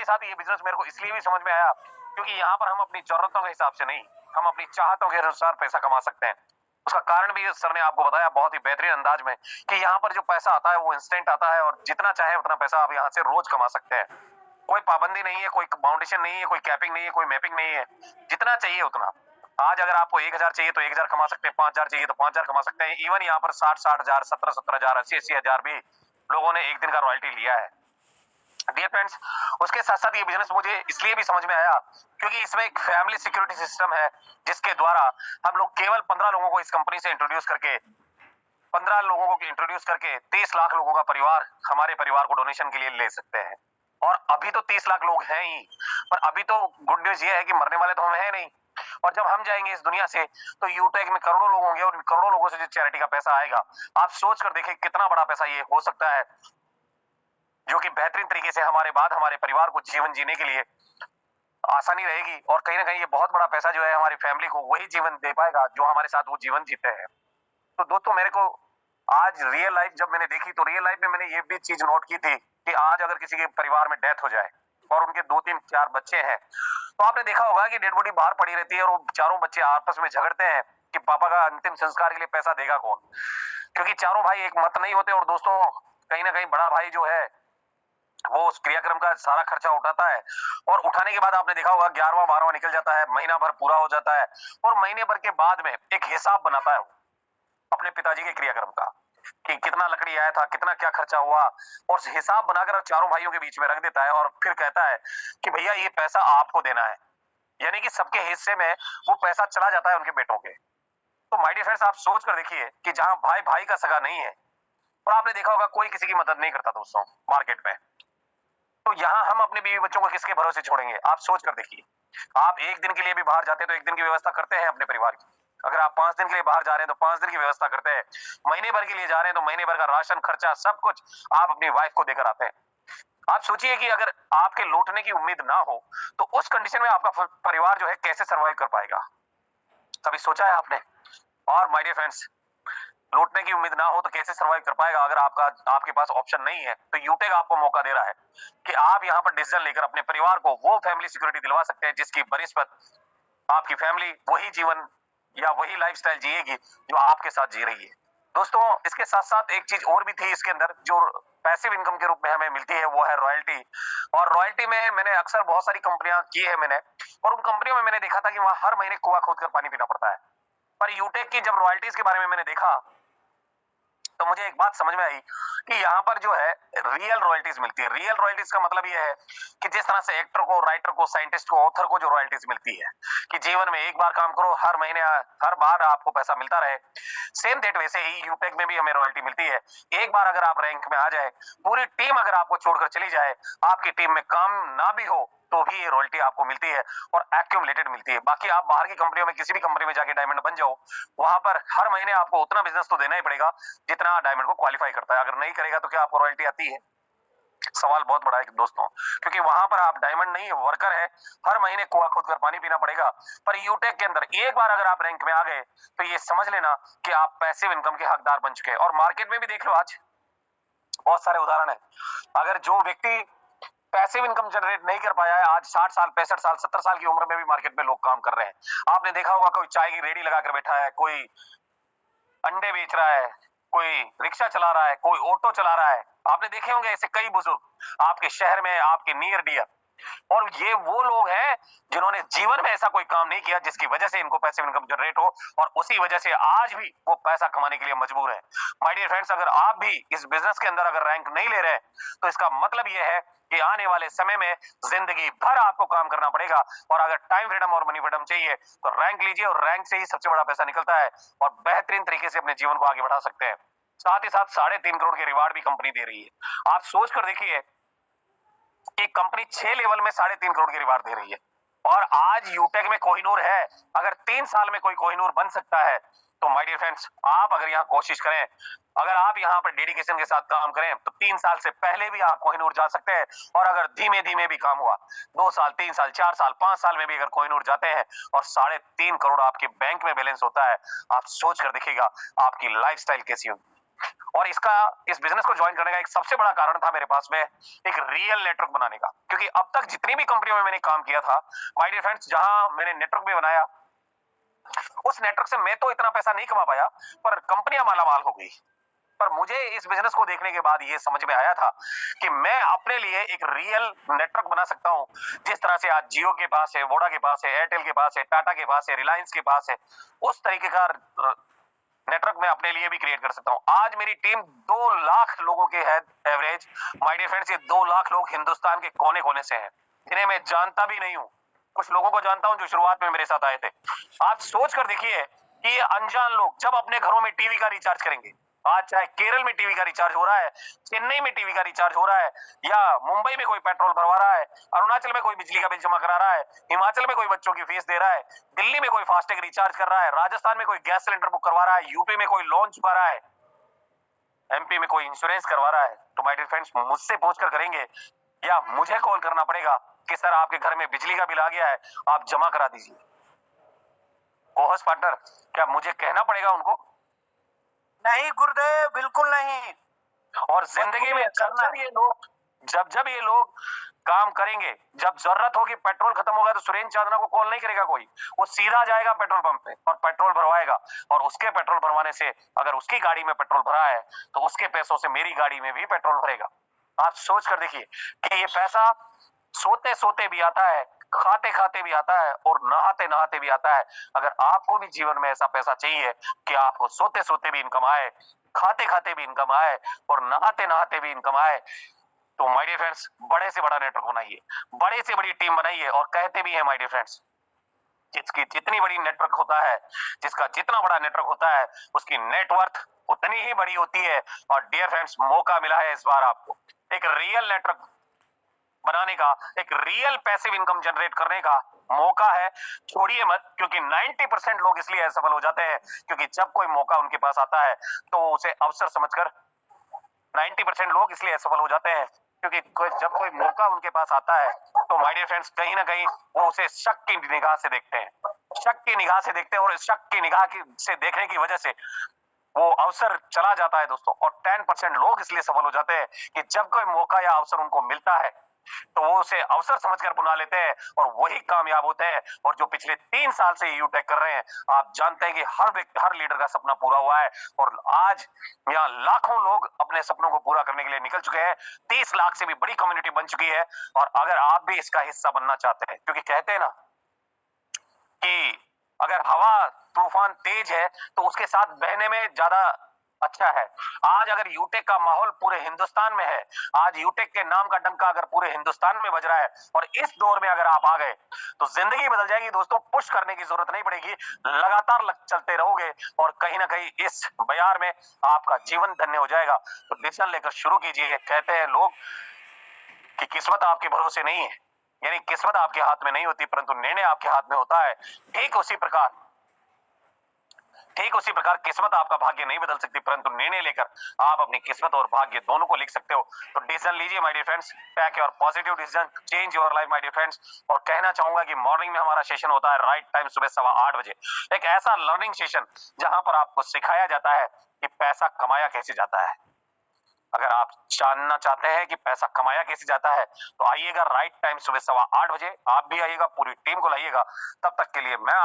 साथ ये बिजनेस मेरे को इसलिए भी समझ में आया क्योंकि यहाँ पर हम अपनी जरूरतों के हिसाब से नहीं, हम अपनी चाहतों के अनुसार पैसा कमा सकते हैं। उसका कारण भी सर ने आपको बताया बहुत ही बेहतरीन अंदाज में कि यहाँ पर जो पैसा आता है वो इंस्टेंट आता है और जितना चाहे उतना पैसा आप यहाँ से रोज कमा सकते हैं। कोई पाबंदी नहीं है, कोई बाउंडेशन नहीं है, कोई कैपिंग नहीं है, कोई मैपिंग नहीं है, जितना चाहिए उतना। आज अगर आपको 1,000 चाहिए तो 1,000 कमा सकते हैं, 5,000 चाहिए तो 5,000 कमा सकते हैं। इवन यहाँ पर 60,000, 70,000, 80,000 भी लोगों ने एक दिन का रॉयल्टी लिया है। डियर फ्रेंड्स, उसके साथ साथ ये बिजनेस मुझे इसलिए भी समझ में आया क्योंकि इसमें एक फैमिली सिक्योरिटी सिस्टम है जिसके द्वारा हम लोग केवल 15 लोगों को इस कंपनी से इंट्रोड्यूस करके 30 लाख लोगों का परिवार, हमारे परिवार को डोनेशन के लिए ले सकते हैं। और अभी तो 30 लाख लोग हैं ही, पर अभी तो गुड न्यूज ये है कि मरने वाले तो हम हैं नहीं। और जब हम जाएंगे इस दुनिया से तो यूटेक में करोड़ों लोग होंगे और करोड़ों लोगों से जो चैरिटी का पैसा आएगा, आप सोच कर देखिए कितना बड़ा पैसा ये हो सकता है, जो कि बेहतरीन तरीके से हमारे बाद हमारे परिवार को जीवन जीने के लिए आसानी रहेगी। और कहीं ना कहीं ये बहुत बड़ा पैसा जो है हमारी फैमिली को वही जीवन दे पाएगा जो हमारे साथ वो जीवन जीते हैं। तो दोस्तों, मेरे को आज रियल लाइफ जब मैंने देखी तो रियल लाइफ में मैंने ये भी चीज नोट की थी कि आज अगर किसी के परिवार में डेथ हो जाए और उनके 2, 3, 4 बच्चे हैं, तो आपने देखा होगा कि डेड बॉडी बाहर पड़ी रहती है और वो चारों बच्चे आपस में झगड़ते हैं कि पापा का अंतिम संस्कार के लिए पैसा देगा कौन, क्योंकि चारों भाई एक मत नहीं होते। और दोस्तों, कहीं ना कहीं बड़ा भाई जो है वो उस क्रियाक्रम का सारा खर्चा उठाता है और उठाने के बाद आपने देखा होगा 11वां 12वां निकल जाता है, महीना भर पूरा हो जाता है और महीने भर के बाद में एक हिसाब बनाता है अपने पिताजी के क्रियाक्रम का कि कितना लकड़ी आया था, कितना क्या खर्चा हुआ, और हिसाब बनाकर चारों भाइयों के बीच में रख देता है और फिर कहता है कि भैया ये पैसा आपको देना है। यानी कि सबके हिस्से में वो पैसा चला जाता है उनके बेटों के। तो माय डियर फ्रेंड्स, आप सोच कर देखिए कि जहां भाई भाई का सगा नहीं है, और आपने देखा होगा कोई किसी की मदद नहीं करता दोस्तों मार्केट में, तो यहाँ हम अपने बीवी बच्चों को किसके भरोसे छोड़ेंगे? आप सोच कर देखिए। आप एक दिन के लिए भी बाहर जाते हैं तो एक दिन की व्यवस्था करते हैं अपने परिवार की। अगर आप 5 दिन के लिए बाहर जा रहे हैं तो 5 दिन की व्यवस्था करते हैं। महीने भर के लिए जा रहे हैं तो महीने भर का राशन खर्चा सब कुछ आप अपनी वाइफ को देकर आते हैं। आप सोचिए कि अगर आपके लौटने की उम्मीद ना हो तो उस कंडीशन में आपका परिवार जो है कैसे सर्वाइव कर पाएगा? कभी सोचा है आपने? और माय डियर फ्रेंड्स, लौटने की उम्मीद ना हो तो कैसे सर्वाइव कर पाएगा? अगर आपके पास ऑप्शन नहीं है तो यूटेक आपको मौका दे रहा है कि आप यहाँ पर डिसीजन लेकर अपने परिवार को वो फैमिली सिक्योरिटी दिलवा सकते हैं जिसकी बनिस्बत आपकी फैमिली वही जीवन या वही लाइफस्टाइल जिएगी जो आपके साथ जी रही है। दोस्तों, इसके साथ साथ एक चीज और भी थी इसके अंदर जो पैसिव इनकम के रूप में हमें मिलती है, वो है रॉयल्टी। और रॉयल्टी में मैंने अक्सर बहुत सारी कंपनियां की है मैंने, और उन कंपनियों में मैंने देखा था कि वहां हर महीने कुआं खोद कर पानी पीना पड़ता है। पर यूटेक की जब रॉयल्टीज के बारे में मैंने देखा तो मुझे एक बात समझ में आई कि यहाँ पर जो है रियल रॉयल्टीज मिलती है। रियल रॉयल्टीज का मतलब ये है कि जिस तरह से एक्टर को, राइटर को, साइंटिस्ट को, ऑथर को जो रॉयल्टीज मिलती है कि जीवन में एक बार काम करो, हर महीने हर बार आपको पैसा मिलता रहे, सेम डेट वैसे ही यूटेक में भी हमें रॉयल्टी मिलती है। एक बार अगर आप रैंक में आ जाए, पूरी टीम अगर आपको छोड़कर चली जाए, आपकी टीम में काम ना भी हो तो भी ये रॉयल्टी आपको मिलती है और एक्यूमुलेटेड मिलती है। बाकी आप बाहर की कंपनियों में किसी भी कंपनी में जाके डायमंड बन जाओ, वहां पर हर महीने आपको उतना बिजनेस तो देना ही पड़ेगा जितना डायमंड को क्वालिफाई करता है। अगर नहीं करेगा तो क्या आपको रॉयल्टी आती है? सवाल बहुत बड़ा है दोस्तों, क्योंकि वहां पर आप डायमंड नहीं वर्कर है, हर महीने कुआं खोद कर पानी पीना पड़ेगा। पर यूटेक के अंदर एक बार अगर आप रैंक में आ गए तो ये समझ लेना कि आप पैसिव इनकम के हकदार बन चुके हैं। और मार्केट में भी देख लो, आज बहुत सारे उदाहरण है। अगर जो व्यक्ति पैसिव इनकम जनरेट नहीं कर पाया है, आज 60 साल, 65 साल, 70 साल की उम्र में भी मार्केट में लोग काम कर रहे हैं। आपने देखा होगा कोई चाय की रेडी लगाकर बैठा है, कोई अंडे बेच रहा है, कोई रिक्शा चला रहा है, कोई ऑटो चला रहा है। आपने देखे होंगे ऐसे कई बुजुर्ग आपके शहर में, आपके नियर डियर। और ये वो लोग हैं जिन्होंने जीवन में ऐसा कोई काम नहीं किया जिसकी वजह से इनको पैसिव इनकम जनरेट हो, और उसी वजह से आज भी वो पैसा कमाने के लिए मजबूर है। माय डियर फ्रेंड्स, अगर आप भी इस बिजनेस के अंदर अगर रैंक नहीं ले रहे तो इसका मतलब ये है कि आने वाले समय में जिंदगी भर आपको काम करना पड़ेगा। और अगर टाइम फ्रीडम और मनी फ्रीडम चाहिए तो रैंक लीजिए, और रैंक से ही सबसे बड़ा पैसा निकलता है और बेहतरीन तरीके से अपने जीवन को आगे बढ़ा सकते हैं। साथ ही साथ 3.5 करोड़ के रिवार्ड भी कंपनी दे रही है। आप सोच कर देखिए कि कंपनी 6 लेवल में 3.5 करोड़ की रिवार्ड दे रही है। और आज यूटेक में कोहिनूर है, अगर 3 साल में कोई कोहिनूर बन सकता है तो माय डियर फ्रेंड्स, आप अगर यहाँ कोशिश करें, अगर आप यहाँ पर डेडिकेशन के साथ काम करें तो 3 साल से पहले भी आप कोहिनूर जा सकते हैं। और अगर धीमे धीमे भी काम हुआ, 2 साल, 3 साल, 4 साल, 5 साल में भी अगर कोहिनूर जाते हैं और 3.5 करोड़ आपके बैंक में बैलेंस होता है, आप सोच कर देखिएगा आपकी लाइफस्टाइल कैसी होगी। और इस बिजनेस को ज्वाइन करने का एक सबसे बड़ा कारण था मेरे पास में एक रियल नेटवर्क बनाने का, क्योंकि अब तक जितनी भी कंपनियों में मैंने काम किया था माय डियर फ्रेंड्स, जहां मैंने नेटवर्क भी बनाया, उस नेटवर्क से मैं तो इतना पैसा नहीं कमा पाया, पर कंपनियां मालामाल हो गई। पर मुझे इस बिजनेस को देखने के बाद ये समझ में आया था कि मैं अपने लिए एक रियल नेटवर्क बना सकता हूं। जिस तरह से आज जियो के पास है, वोडा के पास है, एयरटेल के पास है, टाटा के पास है, रिलायंस के पास है, उस तरीके का नेटवर्क मैं अपने लिए भी क्रिएट कर सकता हूं। आज मेरी टीम 2 लाख लोगों के है एवरेज। माय डियर फ्रेंड्स, ये 2 लाख लोग हिंदुस्तान के कोने कोने से हैं, जिन्हें मैं जानता भी नहीं हूं। कुछ लोगों को जानता हूं जो शुरुआत में मेरे साथ आए थे। आप सोच कर देखिए कि ये अनजान लोग जब अपने घरों में टीवी का रिचार्ज करेंगे, आज चाहे केरल में टीवी का रिचार्ज हो रहा है, चेन्नई में टीवी का रिचार्ज हो रहा है, या मुंबई में कोई पेट्रोल भरवा रहा है, अरुणाचल में कोई बिजली का बिल जमा करा रहा है, हिमाचल में कोई बच्चों की फीस दे रहा है, दिल्ली में कोई फास्टैग रिचार्ज कर रहा है, राजस्थान में कोई गैस सिलेंडर बुक करवा रहा है, यूपी में कोई लोन चुका रहा है, एमपी में कोई इंश्योरेंस करवा रहा है, तो माय डियर फ्रेंड्स मुझसे पूछकर करेंगे या मुझे कॉल करना पड़ेगा कि सर आपके घर में बिजली का बिल आ गया है, आप जमा करा दीजिए। कोहोस्ट पार्टनर, क्या मुझे कहना पड़ेगा उनको? नहीं गुरुदेव, बिल्कुल नहीं। और जिंदगी में जब जब ये लोग काम करेंगे, जब जरूरत होगी, पेट्रोल खत्म होगा, तो सुरेंद्र चांदना को कॉल नहीं करेगा कोई, वो सीधा जाएगा पेट्रोल पंप पे और पेट्रोल भरवाएगा। और उसके पेट्रोल भरवाने से अगर उसकी गाड़ी में पेट्रोल भरा है तो उसके पैसों से मेरी गाड़ी में भी पेट्रोल भरेगा। आप सोच कर देखिए कि ये पैसा सोते सोते भी आता है, खाते खाते भी आता है और नहाते नहाते भी आता है। अगर आपको भी जीवन में ऐसा पैसा चाहिए कि आपको सोते सोते भी इनकम आए, खाते खाते भी इनकम आए और नहाते नहाते भी इनकम आए, तो माय डियर फ्रेंड्स बड़े से बड़ा नेटवर्क बनाइए, बड़े से बड़ी टीम बनाइए। और कहते भी हैं माय डियर फ्रेंड्स, जिसकी जितनी बड़ी नेटवर्क होता है, जिसका जितना बड़ा नेटवर्क होता है, उसकी नेटवर्थ उतनी ही बड़ी होती है। और डियर फ्रेंड्स, मौका मिला है इस बार आपको एक रियल नेटवर्क बनाने का, एक रियल पैसिव इनकम जनरेट करने का मौका है। छोड़िए मत, क्योंकि 90% लोग इसलिए असफल हो जाते हैं क्योंकि जब कोई मौका उनके पास आता है तो उसे अवसर समझकर 90% लोग इसलिए असफल हो जाते हैं क्योंकि जब कोई मौका उनके पास आता है तो माय डियर फ्रेंड्स कहीं ना कहीं वो उसे शक की निगाह से देखते हैं, शक की निगाह से देखते हैं, और इस शक की निगाह से देखने की वजह से वो अवसर चला जाता है दोस्तों। और 10% लोग इसलिए सफल हो जाते हैं कि जब कोई मौका या अवसर उनको मिलता है तो वो उसे अवसर समझकर बुला लेते हैं और वही कामयाब होते हैं। और जो पिछले 3 साल से यूटेक कर रहे हैं, आप जानते हैं कि हर लीडर का सपना पूरा हुआ है और आज यहाँ लाखों लोग अपने सपनों को पूरा करने के लिए निकल चुके हैं। 30 लाख से भी बड़ी कम्युनिटी बन चुकी है। और अगर आप भी इसका हिस्सा बनना चाहते हैं, क्योंकि कहते हैं ना कि अगर हवा तूफान तेज है तो उसके साथ बहने में ज्यादा अच्छा है। आज अगर यूटेक का माहौल पूरे हिंदुस्तान में है, आज यूटेक के नाम का डंका अगर पूरे हिंदुस्तान में बज रहा है और इस दौर में अगर आप आ गए तो जिंदगी बदल जाएगी दोस्तों। पुश करने की जरूरत नहीं पड़ेगी, लगातार चलते रहोगे और कहीं ना कहीं इस बयार में आपका जीवन धन्य हो जाएगा। तो डिसीजन लेकर शुरू कीजिए। कहते हैं लोग कि किस्मत आपके भरोसे नहीं है, यानी किस्मत आपके हाथ में नहीं होती परंतु निर्णय आपके हाथ में होता है। ठीक उसी प्रकार किस्मत आपका भाग्य नहीं बदल सकती, परंतु निर्णय लेकर आप अपनी किस्मत और भाग्य दोनों को लिख सकते हो। तो डिसीजन लीजिए my dear friends, take your positive decision, change your life my dear friends. और कहना चाहूंगा कि मॉर्निंग में हमारा सेशन होता है राइट टाइम, सुबह 8:15 बजे। एक ऐसा लर्निंग सेशन जहां पर आपको सिखाया जाता है कि पैसा कमाया कैसे जाता है। अगर आप जानना चाहते हैं कि पैसा कमाया कैसे जाता है तो आइएगा राइट टाइम, सुबह 8:15 बजे। आप भी आइएगा, पूरी टीम को लाइएगा। तब तक के लिए मैं